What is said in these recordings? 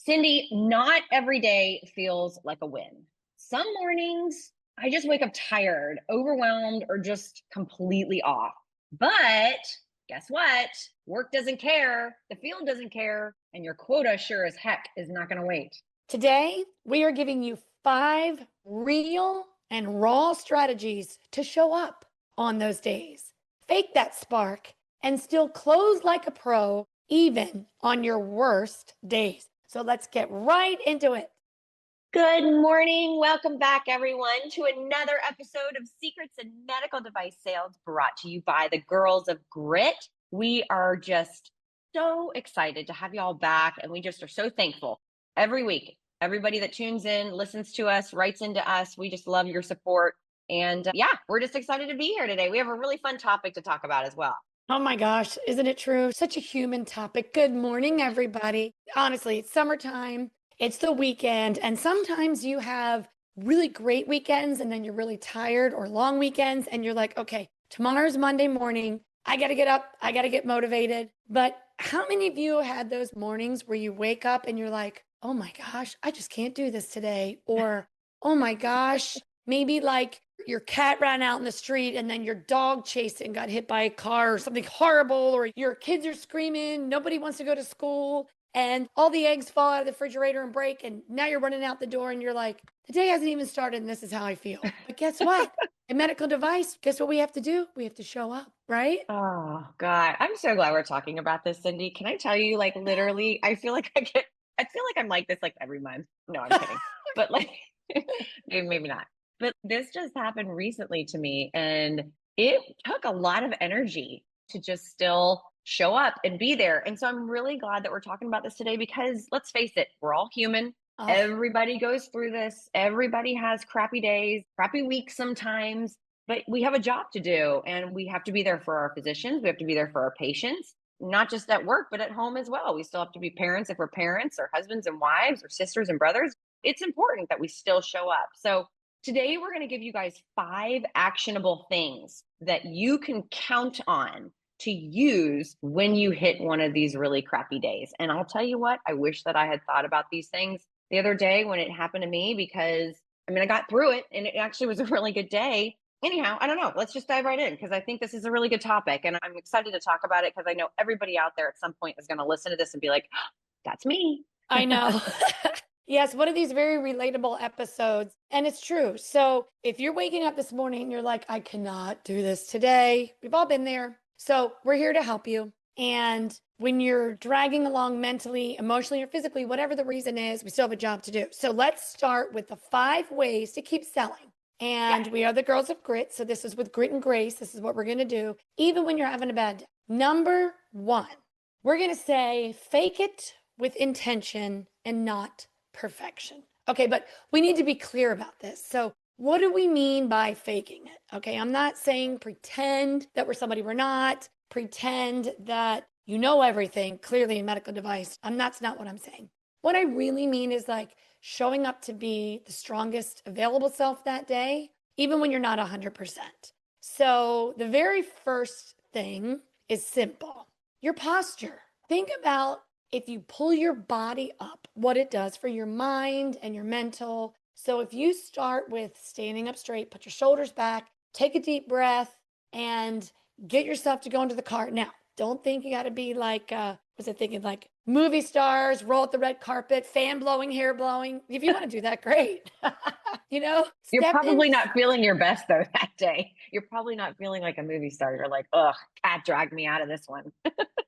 Cindy, not every day feels like a win. Some mornings I just wake up tired, overwhelmed, or just completely off. But guess what? Work doesn't care, the field doesn't care, and your quota sure as heck is not going to wait. Today, we are giving you 5 real and raw strategies to show up on those days. Fake that spark and still close like a pro, even on your worst days. So let's get right into it. Good morning. Welcome back, everyone, to another episode of Secrets in Medical Device Sales brought to you by the Girls of Grit. We are just so excited to have you all back, and we just are so thankful every week. Everybody that tunes in, listens to us, writes into us, we just love your support. And yeah, we're just excited to be here today. We have a really fun topic to talk about as well. Oh my gosh, isn't it true? Such a human topic. Good morning, everybody. Honestly, it's summertime, it's the weekend, and sometimes you have really great weekends and then you're really tired, or long weekends, and you're like, okay, tomorrow's Monday morning. I got to get up, I got to get motivated. But how many of you had those mornings where you wake up and you're like, oh my gosh, I just can't do this today? Or, oh my gosh, maybe like your cat ran out in the street and then your dog chased it and got hit by a car or something horrible, or your kids are screaming, nobody wants to go to school, and all the eggs fall out of the refrigerator and break, and now you're running out the door and you're like, the day hasn't even started and this is how I feel. But guess what? A medical device, guess what we have to do? We have to show up, right? Oh God, I'm so glad we're talking about this, Cindy. Can I tell you, like, literally, I feel like I'm like this like every month. No, I'm kidding. But like, maybe not. But this just happened recently to me, and it took a lot of energy to just still show up and be there. And so I'm really glad that we're talking about this today because let's face it, we're all human. Oh, Everybody goes through this. Everybody has crappy days, crappy weeks sometimes, but we have a job to do, and we have to be there for our physicians. We have to be there for our patients, not just at work, but at home as well. We still have to be parents if we're parents, or husbands and wives, or sisters and brothers. It's important that we still show up. So today we're going to give you guys 5 actionable things that you can count on to use when you hit one of these really crappy days. And I'll tell you what, I wish that I had thought about these things the other day when it happened to me, because I got through it and it actually was a really good day. Anyhow, I don't know. Let's just dive right in because I think this is a really good topic, and I'm excited to talk about it because I know everybody out there at some point is going to listen to this and be like, oh, that's me. I know. Yes, one of these very relatable episodes. And it's true. So if you're waking up this morning and you're like, I cannot do this today, we've all been there. So we're here to help you. And when you're dragging along mentally, emotionally, or physically, whatever the reason is, we still have a job to do. So let's start with the 5 ways to keep selling. And Yeah. we are the Girls of Grit. So this is with grit and grace. This is what we're going to do, even when you're having a bad day. Number 1, we're going to say fake it with intention and not perfection. Okay, but we need to be clear about this. So what do we mean by faking it? Okay, I'm not saying pretend that we're somebody we're not, pretend that you know everything, clearly in medical device. That's not what I'm saying. What I really mean is like showing up to be the strongest available self that day, even when you're not 100%. So the very first thing is simple. Your posture. Think about, if you pull your body up, what it does for your mind and your mental. So if you start with standing up straight, put your shoulders back, take a deep breath, and get yourself to go into the car. Now, don't think you got to be like, was it thinking like movie stars, roll out the red carpet, fan blowing, hair blowing. If you want to do that, great. You're Step in. probably not feeling your best though that day. You're probably not feeling like a movie star. You're like, ugh, cat dragged me out of this one.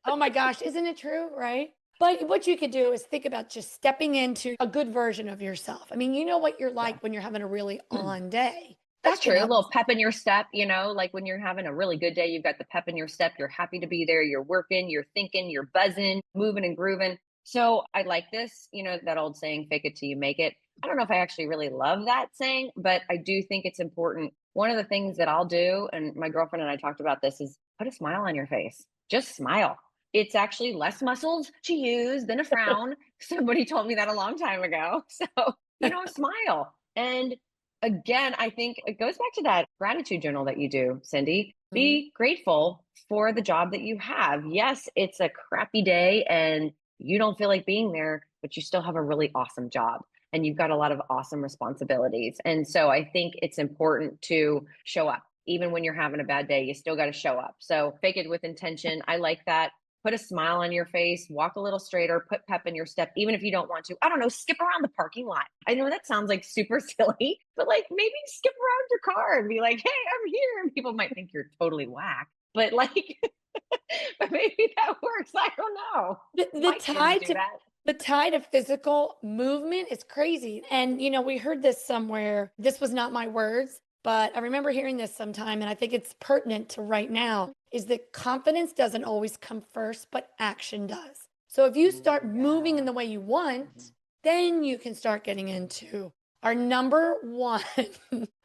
Oh my gosh, isn't it true? Right? But what you could do is think about just stepping into a good version of yourself. I mean, you know what you're Yeah. like when you're having a really on day. That's That can true. A help. little pep in your step, like when you're having a really good day, you've got the pep in your step. You're happy to be there. You're working, you're thinking, you're buzzing, moving and grooving. So I like this, that old saying, fake it till you make it. I don't know if I actually really love that saying, but I do think it's important. One of the things that I'll do, and my girlfriend and I talked about this, is put a smile on your face. Just smile. It's actually less muscles to use than a frown. Somebody told me that a long time ago. So, smile. And again, I think it goes back to that gratitude journal that you do, Cindy. Mhm. Be grateful for the job that you have. Yes, it's a crappy day and you don't feel like being there. but you still have a really awesome job and you've got a lot of awesome responsibilities. And so I think it's important to show up. Even when you're having a bad day, you still got to show up. So fake it with intention. I like that. Put a smile on your face, walk a little straighter, put pep in your step, even if you don't want to. I don't know, skip around the parking lot. I know that sounds like super silly, but like maybe skip around your car and be like, hey, I'm here. And people might think you're totally whack, but like, but maybe that works. I don't know. The, the My kids tie do to that. the tie to physical movement is crazy. And we heard this somewhere. This was not my words, but I remember hearing this sometime, and I think it's pertinent to right now, is that confidence doesn't always come first, but action does. So if you Ooh, start moving yeah. in the way you want, Mhm. then you can start getting into our number one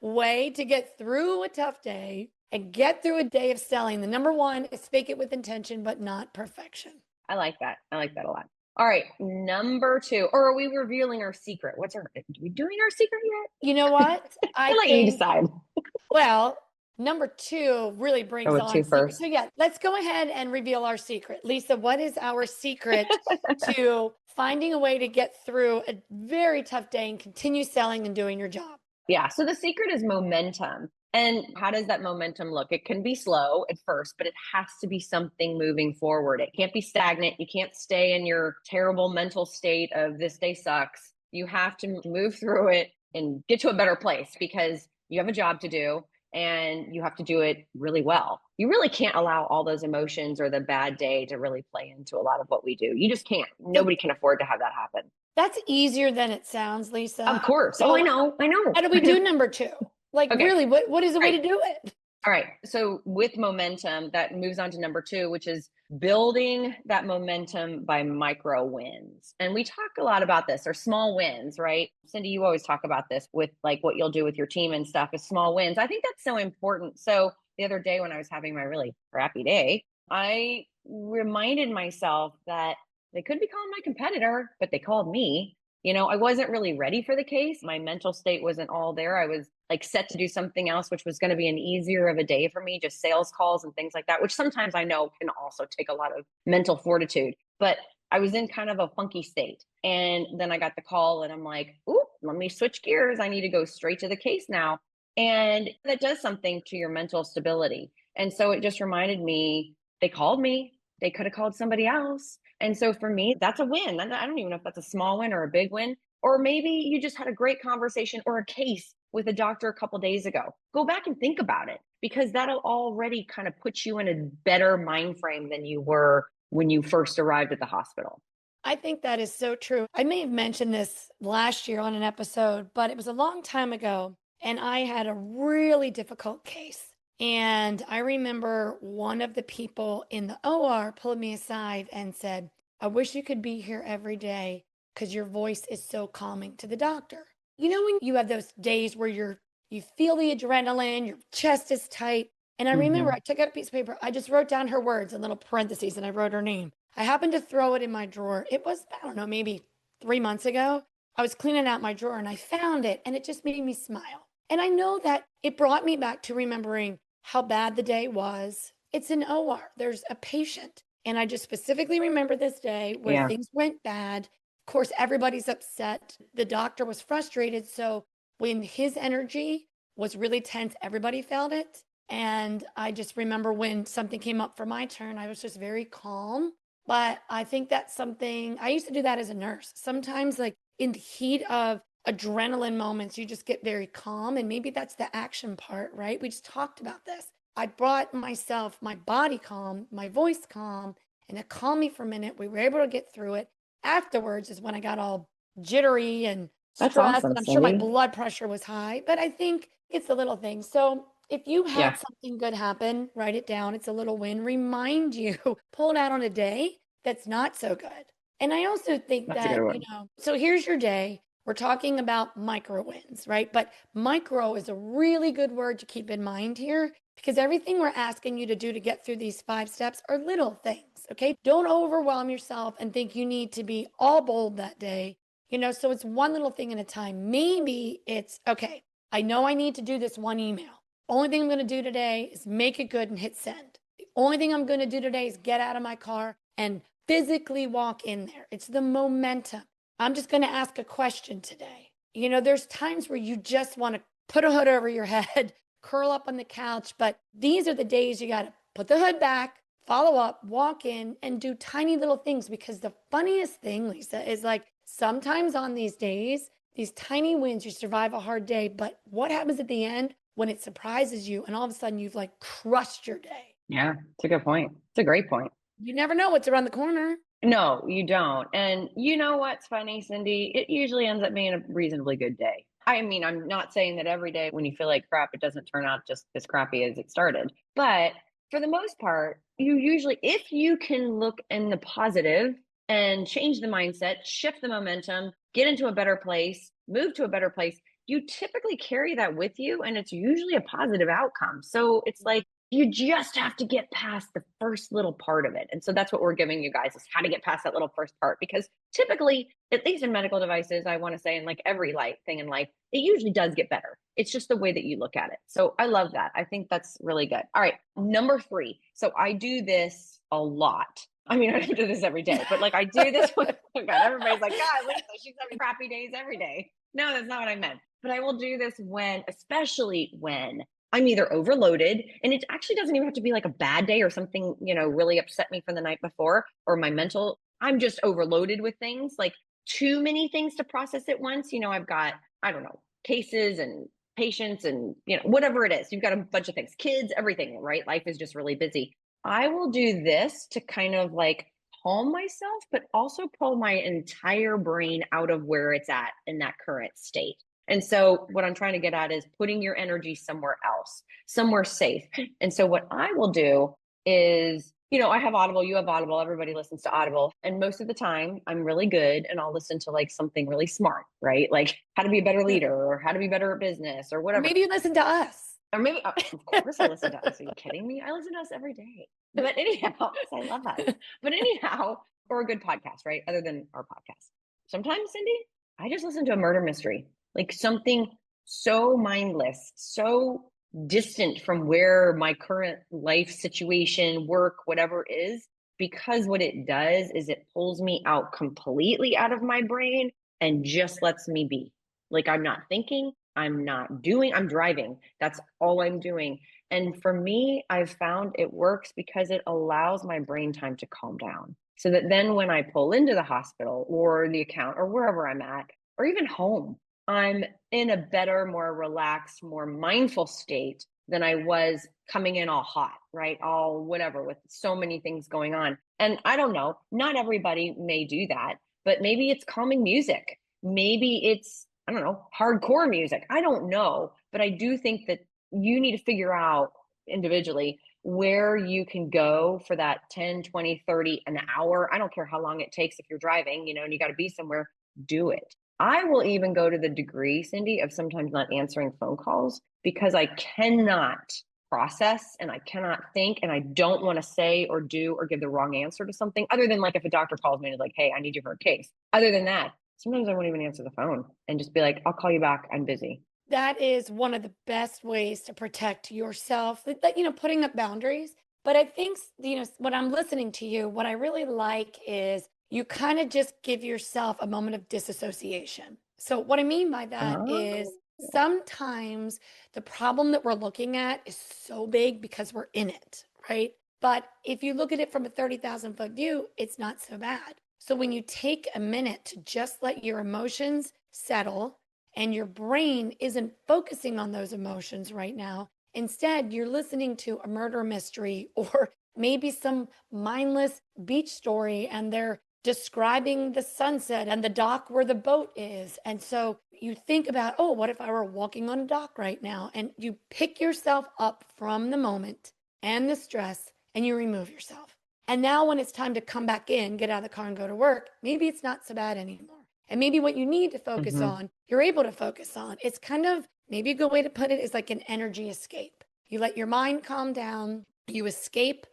way to get through a tough day and get through a day of selling. The number one is fake it with intention, but not perfection. I like that. I like that a lot. All right, number two. Or are we revealing our secret? Are we doing our secret You know yet? what? I I'll let you think, decide. well, number two really Go brings with two on secret. first. So, yeah, let's go ahead and reveal our secret. Lisa, what is our secret to finding a way to get through a very tough day and continue selling and doing your job? Yeah. So the secret is momentum. And how does that momentum look? It can be slow at first, but it has to be something moving forward. It can't be stagnant. You can't stay in your terrible mental state of this day sucks. You have to move through it and get to a better place because you have a job to do and you have to do it really well. You really can't allow all those emotions or the bad day to really play into a lot of what we do. You just can't. So, Nobody can afford to have that happen. that's easier than it sounds, Of Lisa. course. Oh, I So, know. I know. how do we I know. do number two? Like, Okay. really, what is the way Right. to do it? All right. So with momentum, that moves on to number two, which is building that momentum by micro wins. And we talk a lot about this, or small wins, right? Cindy, you always talk about this with like what you'll do with your team and stuff is small wins. I think that's so important. So the other day when I was having my really crappy day, I reminded myself that they could be calling my competitor, but they called me. I wasn't really ready for the case. My mental state wasn't all there. I was like set to do something else, which was going to be an easier of a day for me, just sales calls and things like that, which sometimes I know can also take a lot of mental fortitude. But I was in kind of a funky state. And then I got the call and I'm like, ooh, let me switch gears. I need to go straight to the case now. And that does something to your mental stability. And so it just reminded me they called me, they could have called somebody else. And so for me, that's a win. I don't even know if that's a small win or a big win. Or maybe you just had a great conversation or a case with a doctor a couple days ago. Go back and think about it because that'll already kind of put you in a better mind frame than you were when you first arrived at the hospital. I think that is so true. I may have mentioned this last year on an episode, but it was a long time ago. And I had a really difficult case. And I remember one of the people in the OR pulled me aside and said, I wish you could be here every day because your voice is so calming to the doctor. When you have those days where you feel the adrenaline, your chest is tight. And I remember Mm-hmm. I took out a piece of paper, I just wrote down her words in little parentheses and I wrote her name. I happened to throw it in my drawer. It was, I don't know, maybe 3 months ago. I was cleaning out my drawer and I found it and it just made me smile. And I know that it brought me back to remembering how bad the day was. It's an OR, there's a patient. And I just specifically remember this day where Yeah, things went bad. Of course, everybody's upset. The doctor was frustrated. So when his energy was really tense, everybody felt it. And I just remember when something came up for my turn, I was just very calm. But I think that's something I used to do that as a nurse. Sometimes, like in the heat of adrenaline moments, you just get very calm. And maybe that's the action part, right? We just talked about this. I brought myself, my body calm, my voice calm, and it calmed me for a minute. We were able to get through it. Afterwards is when I got all jittery and that's stressed. And awesome, I'm sure my Cindy. blood pressure was high, but I think it's the little things. So if you had Yeah, something good happen, write it down. It's a little win. Remind you, pull it out on a day that's not so good. And I also think that's a good that, one. so here's your day. We're talking about micro wins, right? But micro is a really good word to keep in mind here because everything we're asking you to do to get through these 5 steps are little things, okay? Don't overwhelm yourself and think you need to be all bold that day. So it's one little thing at a time. Maybe it's, okay, I know I need to do this one email. Only thing I'm going to do today is make it good and hit send. The only thing I'm going to do today is get out of my car and physically walk in there. It's the momentum. I'm just going to ask a question today. There's times where you just want to put a hood over your head, curl up on the couch, but these are the days you got to put the hood back, follow up, walk in, and do tiny little things. Because the funniest thing, Lisa, is like sometimes on these days, these tiny wins, you survive a hard day, but what happens at the end when it surprises you and all of a sudden you've like crushed your day? Yeah, it's a good point. It's a great point. You never know what's around the corner. No, you don't. And you know what's funny, Cindy? It usually ends up being a reasonably good day. I mean, I'm not saying that every day when you feel like crap, it doesn't turn out just as crappy as it started. But for the most part, you usually, if you can look in the positive and change the mindset, shift the momentum, get into a better place, move to a better place, you typically carry that with you and it's usually a positive outcome. So it's like, you just have to get past the first little part of it. And so that's what we're giving you guys is how to get past that little first part. Because typically, at least in medical devices, I want to say in like every life thing in life, it usually does get better. It's just the way that you look at it. So I love that. I think that's really good. All right. Number 3. So I do this a lot. I mean, I don't do this every day, but like I do this when, oh God, everybody's like, God, Lisa, she's having crappy days every day. No, that's not what I meant. But I will do this when, especially when I'm either overloaded, and it actually doesn't even have to be like a bad day or something, really upset me from the night before or my mental. I'm just overloaded with things, like too many things to process at once. I've got, I don't know, cases and patients and, whatever it is. You've got a bunch of things, kids, everything, right? Life is just really busy. I will do this to kind of like calm myself, but also pull my entire brain out of where it's at in that current state. And so what I'm trying to get at is putting your energy somewhere else, somewhere safe. And so what I will do is, I have Audible, you have Audible, everybody listens to Audible. And most of the time I'm really good and I'll listen to like something really smart, right? Like how to be a better leader or how to be better at business or Or whatever. maybe you listen to us. Or maybe, of course I listen to us. Are you kidding me? I listen to us every day. But anyhow, I love us. But anyhow, or a good podcast, right? Other than our podcast. Sometimes, Cindy, I just listen to a murder mystery, like something so mindless, so distant from where my current life situation, work, whatever is, because what it does is it pulls me out completely out of my brain and just lets me be. Like I'm not thinking, I'm not doing, I'm driving. That's all I'm doing. And for me, I've found it works because it allows my brain time to calm down. So that then when I pull into the hospital or the account or wherever I'm at, or even home, I'm in a better, more relaxed, more mindful state than I was coming in all hot, right? All whatever, with so many things going on. And I don't know, not everybody may do that, but maybe it's calming music. Maybe it's, I don't know, hardcore music. I don't know. But I do think that you need to figure out individually where you can go for that 10, 20, 30, an hour. I don't care how long it takes if you're driving, and you got to be somewhere, do it. I will even go to the degree, Cindy, of sometimes not answering phone calls because I cannot process and I cannot think and I don't want to say or do or give the wrong answer to something other than like if a doctor calls me and is like, hey, I need you for a case. Other than that, sometimes I won't even answer the phone and just be like, I'll call you back. I'm busy. That is one of the best ways to protect yourself, putting up boundaries. But I think, when I'm listening to you, what I really like is you kind of just give yourself a moment of disassociation. So, what I mean by that is Oh, sometimes the problem that we're looking at is so big because we're in it, right? But if you look at it from a 30,000-foot view, it's not so bad. So, when you take a minute to just let your emotions settle and your brain isn't focusing on those emotions right now, instead, you're listening to a murder mystery or maybe some mindless beach story and they're describing the sunset and the dock where the boat is. And so you think about, oh, what if I were walking on a dock right now? And you pick yourself up from the moment and the stress and you remove yourself. And now when it's time to come back in, get out of the car and go to work, maybe it's not so bad anymore. And maybe what you need to focus mm-hmm. on, you're able to focus on. It's kind of, maybe a good way to put it is like an energy escape. You let your mind calm down, you escape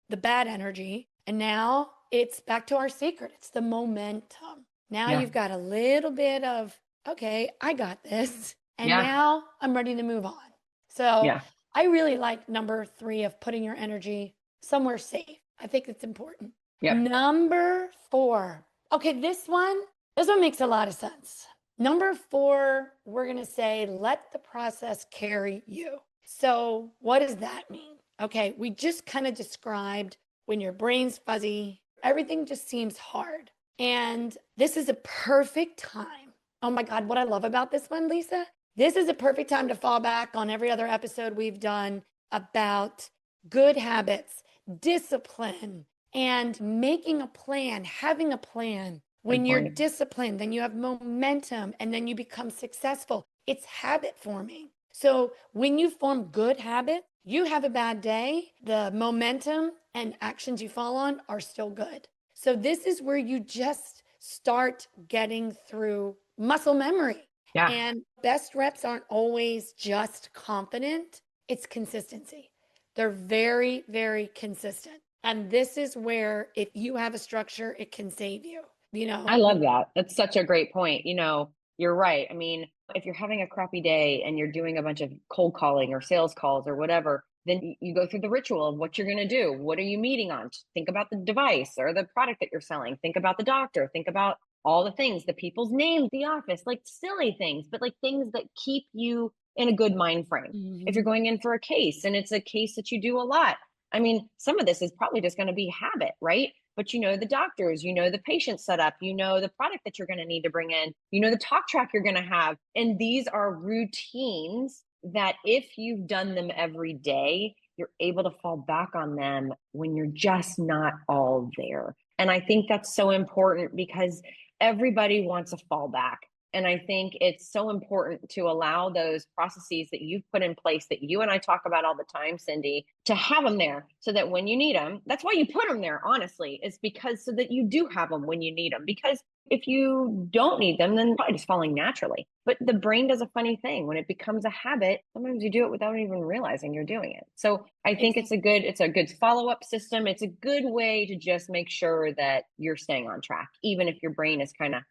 the bad energy, and now it's back to our secret. It's the momentum. Now Yeah. you've got a little bit of, okay, I got this. And Yeah. now I'm ready to move on. So Yeah. I really like number 3 of putting your energy somewhere safe. I think it's important. Yep. Number 4. Okay, this one, This one makes a lot of sense. Number four, we're going to say, let the process carry you. So, what does that mean? Okay, we just kind of described when your brain's fuzzy, everything just seems hard. And this is a perfect time. Oh my God, what I love about this one, Lisa, this is a perfect time to fall back on every other episode we've done about good habits, discipline, and making a plan, having a plan. Good When you're point. disciplined, then you have momentum and then you become successful. It's habit forming. So when you form good habits, you have a bad day, the momentum and actions you fall on are still good. So this is where you just start getting through muscle memory. Yeah. And best reps aren't always just confident, it's consistency. They're very, very consistent. And this is where, if you have a structure, it can save you. You I know, love that. That's such a great point. You're right. I mean, if you're having a crappy day and you're doing a bunch of cold calling or sales calls or whatever, then you go through the ritual of what you're going to do. What are you meeting on? Think about the device or the product that you're selling. Think about the doctor. Think about all the things, the people's names, the office, like silly things, but like things that keep you in a good mind frame. If you're Mhm. going in for a case and it's a case that you do a lot, I mean, some of this is probably just going to be habit, right? But the doctors, the patient setup, the product that you're going to need to bring in, the talk track you're going to have. And these are routines that if you've done them every day, you're able to fall back on them when you're just not all there. And I think that's so important because everybody wants a fallback. And I think it's so important to allow those processes that you've put in place that you and I talk about all the time, Cindy, to have them there so that when you need them, that's why you put them there, honestly, is because so that you do have them when you need them. Because if you don't need them, then probably just falling naturally. But the brain does a funny thing. When it becomes a habit, sometimes you do it without even realizing you're doing it. So I think Exactly. it's a good follow-up system. It's a good way to just make sure that you're staying on track, even if your brain is kind of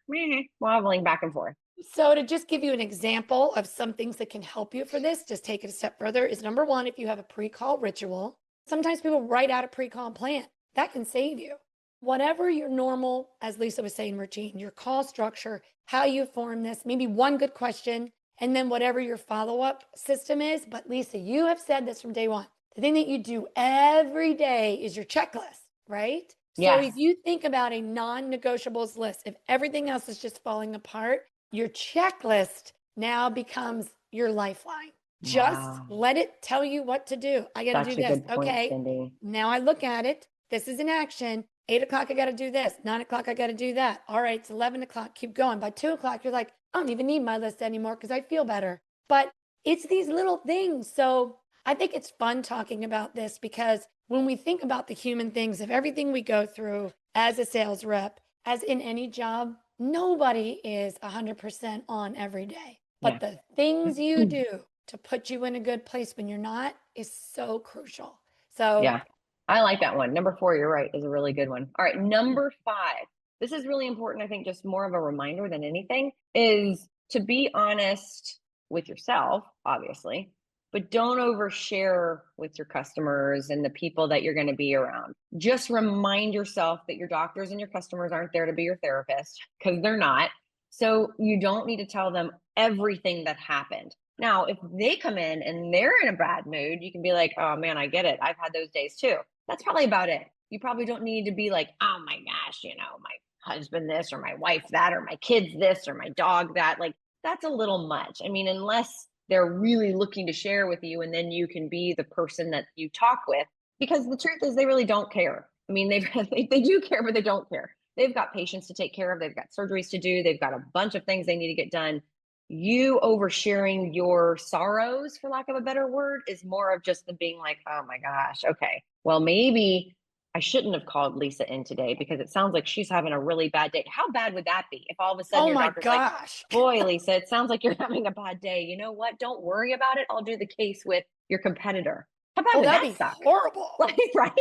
wobbling back and forth. So, to just give you an example of some things that can help you for this, just take it a step further, is number one, if you have a pre call ritual, sometimes people write out a pre call plan that can save you. Whatever your normal, as Lisa was saying, routine, your call structure, how you form this, maybe one good question, and then whatever your follow up system is. But Lisa, you have said this from day one. The thing that you do every day is your checklist, right? So, Yes. if you think about a non negotiables list, if everything else is just falling apart, your checklist now becomes your lifeline. Just Wow. let it tell you what to do. I got to do Such a this. good point, Okay. Cindy. Now I look at it. This is an action. 8 o'clock, I got to do this. 9 o'clock, I got to do that. All right. It's 11 o'clock. Keep going. By 2 o'clock, you're like, I don't even need my list anymore because I feel better. But it's these little things. So I think it's fun talking about this because when we think about the human things of everything we go through as a sales rep, as in any job, nobody is 100% on every day. But Yeah. the things you do to put you in a good place when you're not is so crucial. So, Yeah. I like that one. Number four, you're right, is a really good one. All right. Number five. This is really important. I think just more of a reminder than anything is to be honest with yourself, obviously, but don't overshare with your customers and the people that you're going to be around. Just remind yourself that your doctors and your customers aren't there to be your therapist because they're not. So you don't need to tell them everything that happened. Now, if they come in and they're in a bad mood, you can be like, oh man, I get it. I've had those days too. That's probably about it. You probably don't need to be like, oh my gosh, my husband this or my wife that or my kids this or my dog that. Like, that's a little much. I mean, unless they're really looking to share with you and then you can be the person that you talk with, because the truth is they really don't care. I mean, they do care, but they don't care. They've got patients to take care of. They've got surgeries to do. They've got a bunch of things they need to get done. You oversharing your sorrows, for lack of a better word, is more of just them being like, oh my gosh, okay, well, maybe I shouldn't have called Lisa in today because it sounds like she's having a really bad day. How bad would that be if all of a sudden oh your my doctor's like, gosh. boy, Lisa, it sounds like you're having a bad day. You know what? Don't worry about it. I'll do the case with your competitor. How bad Oh, would that'd that be suck? horrible. Like, right?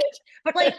But like,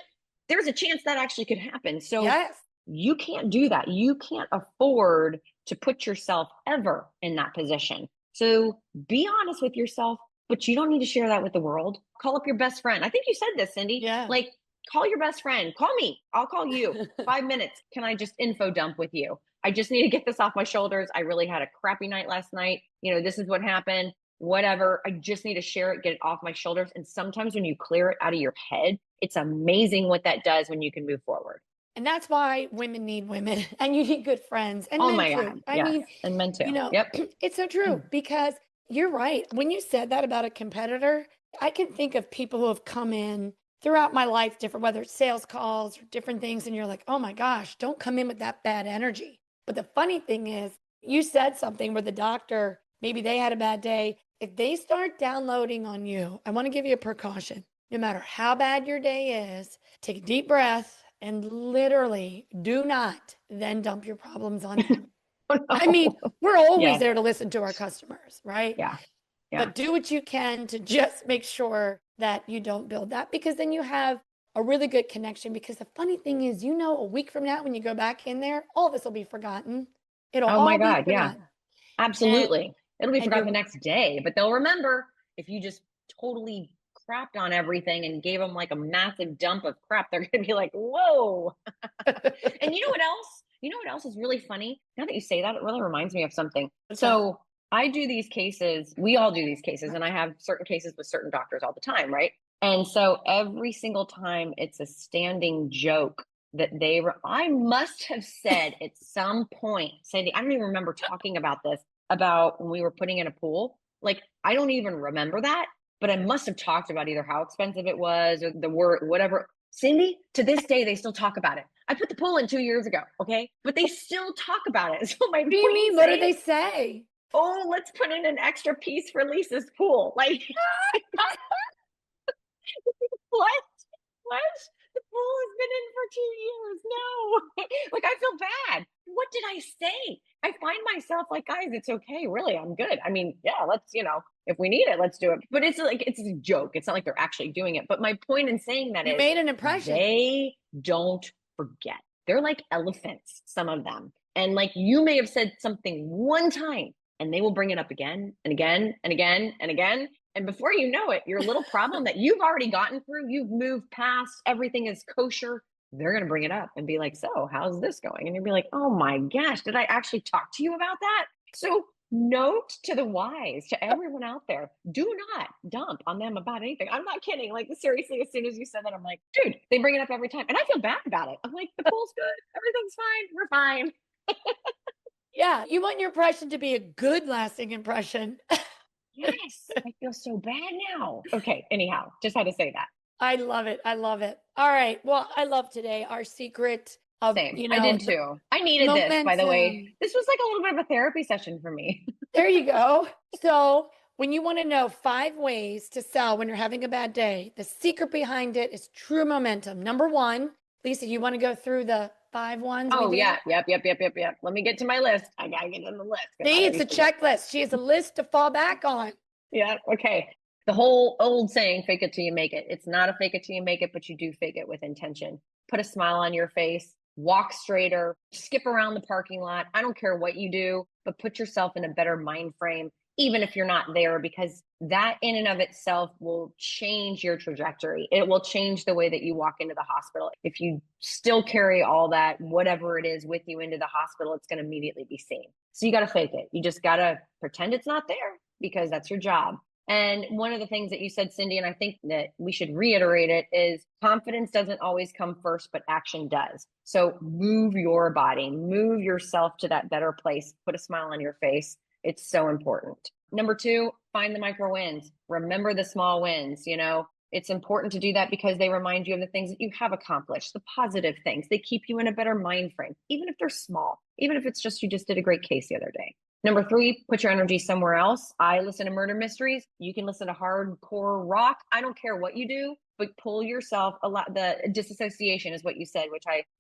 there's a chance that actually could happen. So Yes. you can't do that. You can't afford to put yourself ever in that position. So be honest with yourself, but you don't need to share that with the world. Call up your best friend. I think you said this, Cindy. Yeah. Like, call your best friend. Call me. I'll call you. 5 minutes. Can I just info dump with you? I just need to get this off my shoulders. I really had a crappy night last night. This is what happened, whatever. I just need to share it, get it off my shoulders. And sometimes when you clear it out of your head, it's amazing what that does when you can move forward. And that's why women need women and you need good friends and Oh men my too. God. I Yes. mean, And men too. Yep. it's so true because you're right. When you said that about a competitor, I can think of people who have come in throughout my life, different, whether it's sales calls or different things. And you're like, oh my gosh, don't come in with that bad energy. But the funny thing is, you said something where the doctor, maybe they had a bad day. If they start downloading on you, I want to give you a precaution. No matter how bad your day is, take a deep breath and literally do not then dump your problems on them. Oh, I no. mean, we're always Yes. there to listen to our customers, right? Yeah. Yeah. But do what you can to just make sure that you don't build that because then you have a really good connection. Because the funny thing is, a week from now, when you go back in there, all this will be forgotten. It'll Oh my all be God. Yeah. forgotten. And Absolutely. It'll be and forgotten the you're next day, but they'll remember if you just totally crapped on everything and gave them like a massive dump of crap. They're going to be like, whoa. And you know what else? You know what else is really funny? Now that you say that, it really reminds me of something. what's that? So I do these cases, we all do these cases, and I have certain cases with certain doctors all the time, right? And so every single time it's a standing joke that I must have said at some point, Sandy, I don't even remember talking about this, about when we were putting in a pool. Like, I don't even remember that, but I must have talked about either how expensive it was or the word, whatever. Cindy, to this day, they still talk about it. I put the pool in 2 years ago, okay? But they still talk about it. So my What do you point in mean? What do saying, they say? oh, let's put in an extra piece for Lisa's pool. Like, what? What? The pool has been in for 2 years. No. Like, I feel bad. What did I say? I find myself like, guys, it's okay. Really, I'm good. I mean, yeah, let's, if we need it, let's do it. But it's like, it's a joke. It's not like they're actually doing it. But my point in saying that You is made an impression. they don't forget. They're like elephants, some of them. And like, you may have said something one time and they will bring it up again and again and again and again. And before you know it, your little problem that you've already gotten through, you've moved past, everything is kosher. They're going to bring it up and be like, so how's this going? And you'll be like, oh my gosh, did I actually talk to you about that? So note to the wise, to everyone out there, do not dump on them about anything. I'm not kidding. Like, seriously, as soon as you said that, I'm like, dude, they bring it up every time. And I feel bad about it. I'm like, the pool's good. Everything's fine. We're fine. Yeah, you want your impression to be a good lasting impression. Yes, I feel so bad now. Okay, anyhow, just had to say that. I love it. I love it. All right. Well, I love today our secret of, Same. I did the too. I needed this, by the way. momentum. This was like a little bit of a therapy session for me. There you go. So, when you want to know 5 ways to sell when you're having a bad day, the secret behind it is true momentum. Number one, Lisa, you want to go through the 5 ones we Oh, did? yeah. Yep. Let me get to my list. I got to get in the list. See, it's a checklist. She has a list to fall back on. Yeah. Okay. The whole old saying, fake it till you make it. It's not a fake it till you make it, but you do fake it with intention. Put a smile on your face, walk straighter, skip around the parking lot. I don't care what you do, but put yourself in a better mind frame, even if you're not there, because that in and of itself will change your trajectory. It will change the way that you walk into the hospital. If you still carry all that, whatever it is with you into the hospital, it's going to immediately be seen. So you got to fake it. You just got to pretend it's not there because that's your job. And one of the things that you said, Cindy, and I think that we should reiterate it, is confidence doesn't always come first, but action does. So move your body, move yourself to that better place, put a smile on your face. It's so important. Number two, find the micro wins. Remember the small wins. It's important to do that because they remind you of the things that you have accomplished, the positive things. They keep you in a better mind frame, even if they're small, even if it's just you just did a great case the other day. Number three, put your energy somewhere else. I listen to murder mysteries. You can listen to hardcore rock. I don't care what you do, but pull yourself a lot. The disassociation is what you said,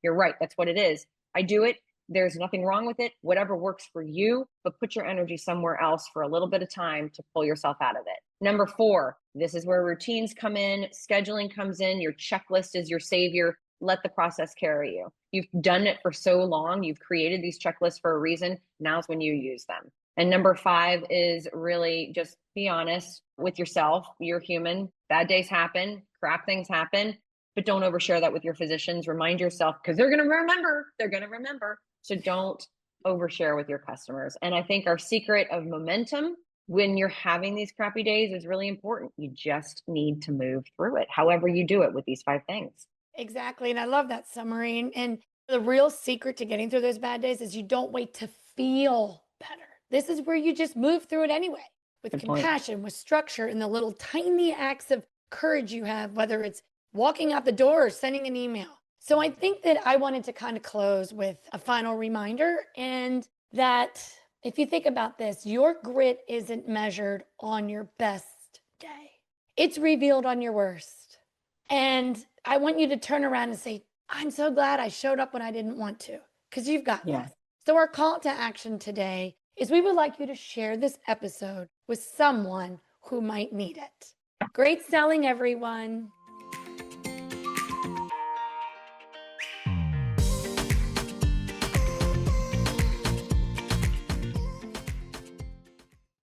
you're right. That's what it is. I do it. There's nothing wrong with it. Whatever works for you, but put your energy somewhere else for a little bit of time to pull yourself out of it. Number four, this is where routines come in. Scheduling comes in. Your checklist is your savior. Let the process carry you. You've done it for so long. You've created these checklists for a reason. Now's when you use them. And number five is really just be honest with yourself. You're human. Bad days happen. Crap things happen. But don't overshare that with your physicians. Remind yourself, because they're going to remember. They're going to remember. So don't overshare with your customers. And I think our secret of momentum when you're having these crappy days is really important. You just need to move through it, however you do it with these 5 things. Exactly. And I love that summary. And the real secret to getting through those bad days is you don't wait to feel better. This is where you just move through it anyway, with Good point. compassion, with structure, and the little tiny acts of courage you have, whether it's walking out the door or sending an email. So I think that I wanted to kind of close with a final reminder, and that if you think about this, your grit isn't measured on your best day, it's revealed on your worst. And I want you to turn around and say, I'm so glad I showed up when I didn't want to, because you've got Yeah. this. So, our call to action today is we would like you to share this episode with someone who might need it. Great selling, everyone.